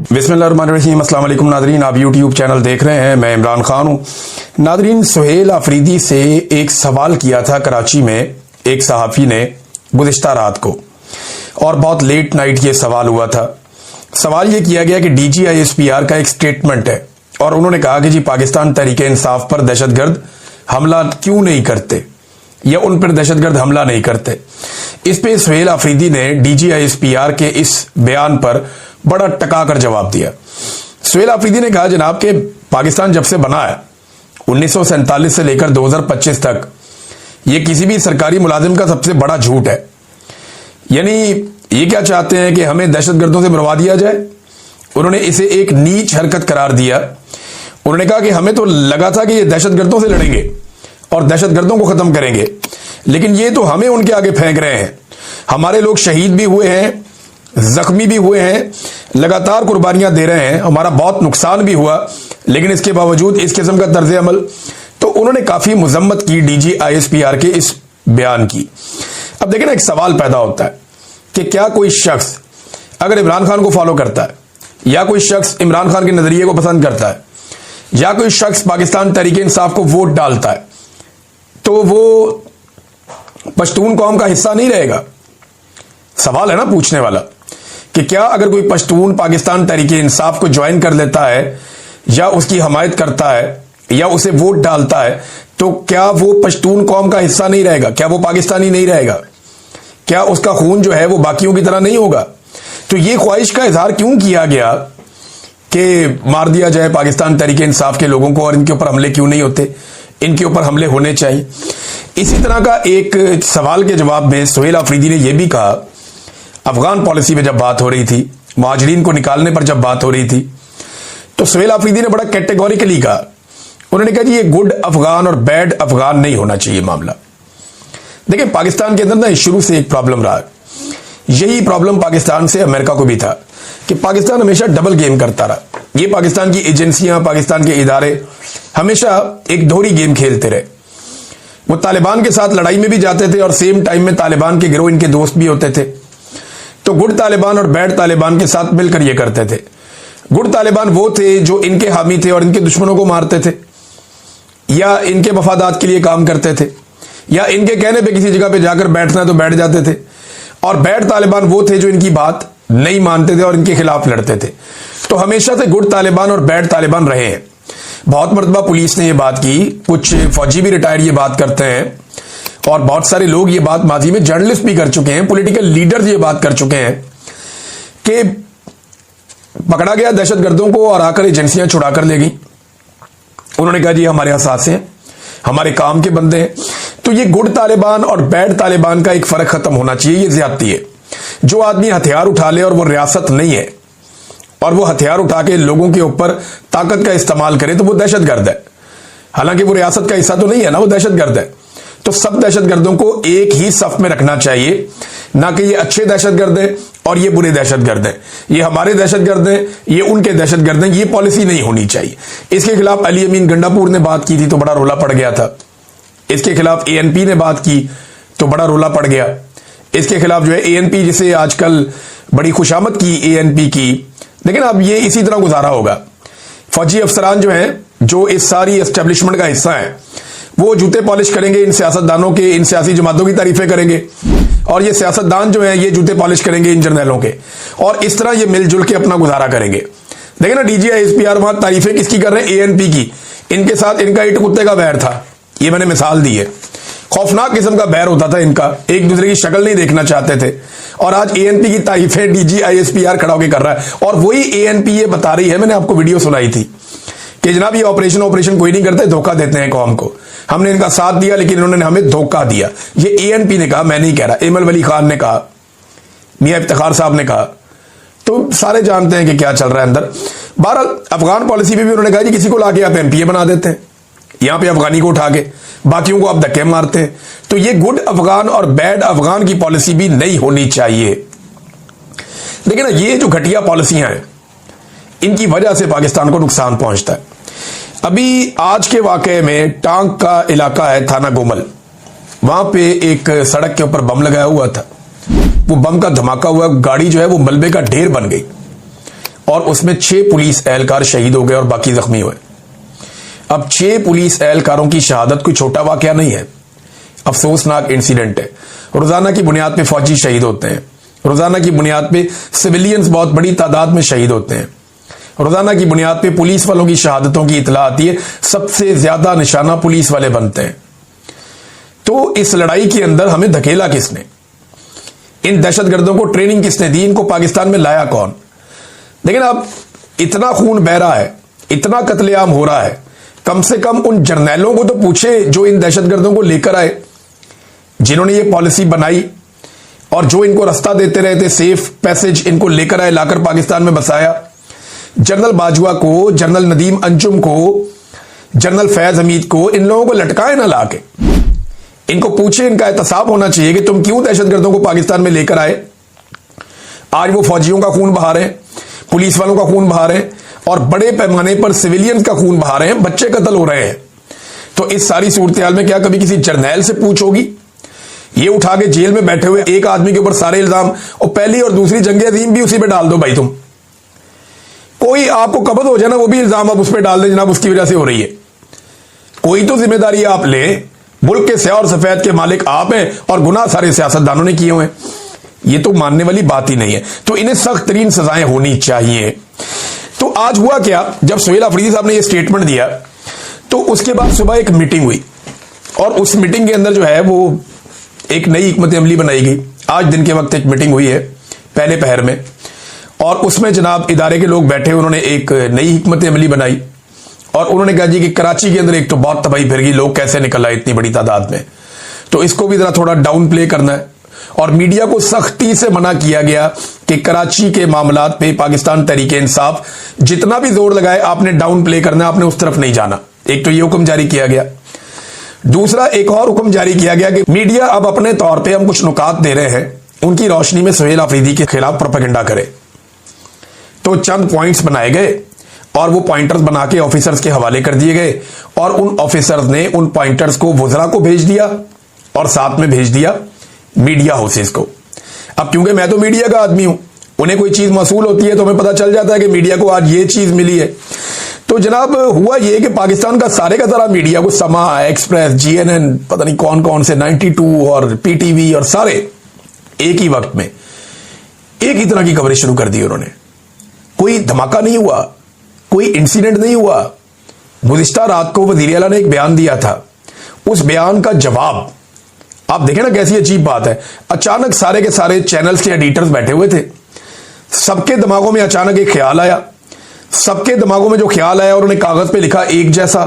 बिस्मिल्लाहिर्रहमानिर्रहीम। अस्सलाम वालेकुम नादरीन, आप यूट्यूब चैनल देख रहे हैं। मैं इमरान खान हूं। नादरीन, सुहेल आफरीदी से एक सवाल किया था कराची में एक सहाफ़ी ने गुज़िश्ता रात को, और बहुत लेट नाइट ये सवाल हुआ था। सवाल ये किया गया कि DGISPR का एक स्टेटमेंट है और उन्होंने कहा कि जी पाकिस्तान तहरीक इंसाफ पर दहशतगर्द हमला क्यों नहीं करते या उन पर दहशतगर्द हमला नहीं करते। इस पे सुहेल आफरीदी ने DGISPR के इस बयान पर बड़ा टकाकर जवाब दिया। सुहेल आफरीदी ने कहा, जनाब के पाकिस्तान जब से बना है 1947 से लेकर 2025 तक, ये किसी भी सरकारी मुलाजिम का सबसे बड़ा झूठ है। यानी ये क्या चाहते हैं कि हमें दहशतगर्दों से मरवा दिया जाए। उन्होंने इसे एक नीच हरकत करार दिया। उन्होंने कहा कि हमें तो लगा था कि ये दहशतगर्दों से लड़ेंगे और दहशतगर्दों को खत्म करेंगे, लेकिन ये तो हमें उनके आगे फेंक रहे हैं। हमारे लोग शहीद भी हुए हैं, जख्मी भी हुए हैं, लगातार कुर्बानियां दे रहे हैं, हमारा बहुत नुकसान भी हुआ, लेकिन इसके बावजूद इस किस्म का तर्ज अमल। तो उन्होंने काफी मजम्मत की DGISPR के इस बयान की। अब देखें ना, एक सवाल पैदा होता है कि क्या कोई शख्स अगर इमरान खान को फॉलो करता है, या कोई शख्स इमरान खान के नजरिए को पसंद करता है, या कोई शख्स पाकिस्तान तहरीक इंसाफ को वोट डालता है, तो वो पश्तून कौम का हिस्सा नहीं रहेगा। सवाल है ना पूछने वाला कि क्या अगर कोई पश्तून पाकिस्तान तहरीक इंसाफ को ज्वाइन कर लेता है या उसकी हमायत करता है या उसे वोट डालता है, तो क्या वो पश्तून कौम का हिस्सा नहीं रहेगा? क्या वो पाकिस्तानी नहीं रहेगा? क्या उसका खून जो है वो बाकियों की तरह नहीं होगा? तो ये ख्वाहिश का इजहार क्यों किया गया कि मार दिया जाए पाकिस्तान तहरीक इंसाफ के लोगों को, और इनके ऊपर हमले क्यों नहीं होते? इनके ऊपर हमले होने चाहिए। इसी तरह का एक सवाल के जवाब में सुहेल आफरीदी ने यह भी कहा, अफगान पॉलिसी में जब बात हो रही थी, मुहाजिरीन को निकालने पर जब बात हो रही थी, तो सुहेल आफरीदी ने बड़ा कैटेगोरिकली कहा। उन्होंने कहा जी ये गुड अफगान और बैड अफगान नहीं होना चाहिए मामला। देखिए, पाकिस्तान के अंदर ना शुरू से एक प्रॉब्लम रहा, यही प्रॉब्लम पाकिस्तान से अमेरिका को भी था कि पाकिस्तान हमेशा डबल गेम करता रहा। ये पाकिस्तान की एजेंसियां, पाकिस्तान के इदारे हमेशा एक दोहरी गेम खेलते रहे। वो तालिबान के साथ लड़ाई में भी जाते थे और सेम टाइम में तालिबान के गिरोह इनके दोस्त भी होते थे। तो गुड तालिबान और बैड तालिबान के साथ मिलकर ये करते थे। गुड तालिबान वो थे जो इनके हामी थे और इनके दुश्मनों को मारते थे, या इनके मफादात के लिए काम करते थे, या इनके कहने पे किसी जगह पे जाकर बैठना है तो बैठ जाते थे। और बैड तालिबान वो थे जो इनकी बात नहीं मानते थे और इनके खिलाफ लड़ते थे। तो हमेशा से गुड तालिबान और बैड तालिबान रहे हैं। बहुत मरतबा पुलिस ने ये बात की, कुछ फौजी भी रिटायर ये बात करते हैं, और बहुत सारे लोग ये बात माजी में जर्नलिस्ट भी कर चुके हैं, पॉलिटिकल लीडर्स ये बात कर चुके हैं कि पकड़ा गया दहशतगर्दों को और आकर एजेंसियां छुड़ा कर ले गई। उन्होंने कहा जी हमारे साथ हैं, हमारे काम के बंदे हैं। तो ये गुड तालिबान और बैड तालिबान का एक फर्क खत्म होना चाहिए। ये ज्यादती है। जो आदमी हथियार उठा ले और वो रियासत नहीं है और वो हथियार उठा के लोगों के ऊपर ताकत का इस्तेमाल करे, तो वो दहशतगर्द है। हालांकि वो रियासत का हिस्सा तो नहीं है ना, वो दहशतगर्द है। तो सब दहशतगर्दों को एक ही सफ में रखना चाहिए, ना कि ये अच्छे दहशतगर्द हैं और ये बुरे दहशतगर्द हैं, ये हमारे दहशतगर्द हैं, ये उनके दहशतगर्द हैं। ये पॉलिसी नहीं होनी चाहिए। इसके खिलाफ अली अमीन गंडापुर ने बात की थी तो बड़ा रोला पड़ गया था। इसके खिलाफ ANP ने बात की तो बड़ा रोला पड़ गया। इसके खिलाफ जो है ANP, जिसे आजकल बड़ी खुशामद की ANP की, लेकिन अब ये इसी तरह गुजारा होगा। फौजी अफसरान जो हैं, जो इस सारी एस्टेब्लिशमेंट का हिस्सा है, वो जूते पॉलिश करेंगे इन सियासतदानों के, इन सियासी जमातों की तारीफें करेंगे, और ये सियासतदान जो है ये जूते पॉलिश करेंगे इन जर्नैलों के, और इस तरह ये मिलजुल के अपना गुजारा करेंगे। देखिए ना, DGISPR वहां तारीफें किसकी कर रहे हैं? ANP की। इनके साथ इनका ईंट कुत्ते का बैर था, ये मैंने मिसाल दी है। खौफनाक किस्म का बैर होता था इनका, एक दूसरे की शक्ल नहीं देखना चाहते थे। और आज ANP की तारीफें DGISPR खड़ा होकर कर रहा है। और वही ANP ये बता रही है, मैंने आपको वीडियो सुनाई थी कि जनाब ये ऑपरेशन कोई नहीं करते, धोखा देते हैं कौम को। हमने इनका साथ दिया लेकिन इन्होंने हमें धोखा दिया। ये ANP ने कहा, मैं नहीं कह रहा, एमल वली खान ने कहा, मियां इफ्तिखार साहब ने कहा। तो सारे जानते हैं कि क्या चल रहा है अंदर। बहरहाल अफगान पॉलिसी में भी उन्होंने कहा कि किसी को लाके आप MPA बना देते हैं, यहां पे अफगानी को उठा के बाकियों को आप धक्के मारते हैं। तो ये गुड अफगान और बैड अफगान की पॉलिसी भी नहीं होनी चाहिए। देखिए ना, ये जो घटिया पॉलिसियां हैं, इनकी वजह से पाकिस्तान को नुकसान पहुंचता है। अभी आज के वाकये में टांग का इलाका है, थाना गोमल, वहां पे एक सड़क के ऊपर बम लगाया हुआ था। वो बम का धमाका हुआ, गाड़ी जो है वो मलबे का ढेर बन गई और उसमें 6 पुलिस एहलकार शहीद हो गए और बाकी जख्मी हुए। अब 6 पुलिस एहलकारों की शहादत कोई छोटा वाकया नहीं है, अफसोसनाक इंसिडेंट है। रोजाना की बुनियाद पे फौजी शहीद होते हैं, रोजाना की बुनियाद पे सिविलियंस बहुत बड़ी तादाद में शहीद होते हैं, रोजाना की बुनियाद पे पुलिस वालों की शहादतों की इतला आती है, सबसे ज्यादा निशाना पुलिस वाले बनते हैं। तो इस लड़ाई के अंदर हमें धकेला किसने, इन दहशतगर्दों को ट्रेनिंग किसने दी, इनको पाकिस्तान में लाया कौन? लेकिन अब इतना खून बह रहा है, इतना कत्लेआम हो रहा है, कम से कम उन जर्नैलों को तो पूछे जो इन दहशतगर्दों को लेकर आए, जिन्होंने ये पॉलिसी बनाई और जो इनको रास्ता देते रहे थे, सेफ पैसेज इनको लेकर आए, लाकर पाकिस्तान में बसाया। जनरल बाजवा को, जनरल नदीम अंजुम को, जनरल फैज हमीद को, इन लोगों को लटकाए ना लाके, इनको पूछे, इनका एहतसाब होना चाहिए कि तुम क्यों दहशतगर्दों को पाकिस्तान में लेकर आए। आज वो फौजियों का खून बहा रहे हैं, पुलिस वालों का खून बहा रहे हैं और बड़े पैमाने पर सिविलियंस का खून बहा रहे हैं, बच्चे कत्ल हो रहे हैं। तो इस सारी सूरत हाल में क्या कभी किसी जर्नैल से पूछ होगी? ये उठा के जेल में बैठे हुए एक आदमी के ऊपर सारे इल्जाम, और पहली और दूसरी जंग अजीम भी उसी पे डाल दो भाई। तुम कोई आपको कब्ज हो जाए ना, वो भी इल्जाम आप उस पर डाल दे, जनाब उसकी वजह से हो रही है। कोई तो जिम्मेदारी आप ले, मुल्क के स्याह और सफेद के मालिक आप हैं और गुनाह सारे सियासतदानों ने किए हुए हैं। ये तो मानने वाली बात ही नहीं है। तो इन्हें सख्त तरीन सजाएं होनी चाहिए। तो आज हुआ क्या, जब सुहेल अफरीदी साहब ने यह स्टेटमेंट दिया तो उसके बाद सुबह एक मीटिंग हुई और उस मीटिंग के अंदर जो है वो एक नई हिकमत अमली बनाई गई। आज दिन के वक्त एक मीटिंग हुई है पहले पहर में, और उसमें जनाब इदारे के लोग बैठे, उन्होंने एक नई हिकमत अमली बनाई और उन्होंने कहा जी कि कराची के अंदर एक तो बहुत तबाही फिर गई, लोग कैसे निकल आए इतनी बड़ी तादाद में, तो इसको भी जरा थोड़ा डाउन प्ले करना है। और मीडिया को सख्ती से मना किया गया कि कराची के मामलात पे पाकिस्तान तहरीक इंसाफ जितना भी जोर लगाए आपने डाउन प्ले करना, आपने उस तरफ नहीं जाना। एक तो ये हुक्म जारी किया गया। दूसरा एक और हुक्म जारी किया गया कि मीडिया अब अपने तौर पे हम कुछ नुकात दे रहे हैं, उनकी रोशनी में सुहेल अफरीदी के खिलाफ प्रोपेगेंडा करे। तो चंद पॉइंट्स बनाए गए और वो पॉइंटर्स बना के ऑफिसर्स के हवाले कर दिए गए और उन ऑफिसर्स ने उन पॉइंटर्स को वुज़रा को भेज दिया और साथ में भेज दिया मीडिया हाउसेस को। अब क्योंकि मैं तो मीडिया का आदमी हूं, उन्हें कोई चीज मसूल होती है तो हमें पता चल जाता है कि मीडिया को आज ये चीज मिली है। तो जनाब हुआ ये कि पाकिस्तान का सारे का सारा मीडिया को, समा, एक्सप्रेस, जीएनएन, पता नहीं कौन कौन से 92 और पीटीवी और सारे एक ही वक्त में एक ही तरह की कवरेज शुरू कर दी उन्होंने। कोई धमाका नहीं हुआ, कोई इंसिडेंट नहीं हुआ। गुज़िश्ता रात को वज़ीर आला ने एक बयान दिया था, उस बयान का जवाब आप देखें ना, कैसी अजीब बात है। अचानक सारे के सारे चैनल्स के एडिटर्स बैठे हुए थे, सबके दिमागों में अचानक एक ख्याल आया, सबके दिमागों में जो ख्याल आया उन्होंने कागज पे लिखा एक जैसा,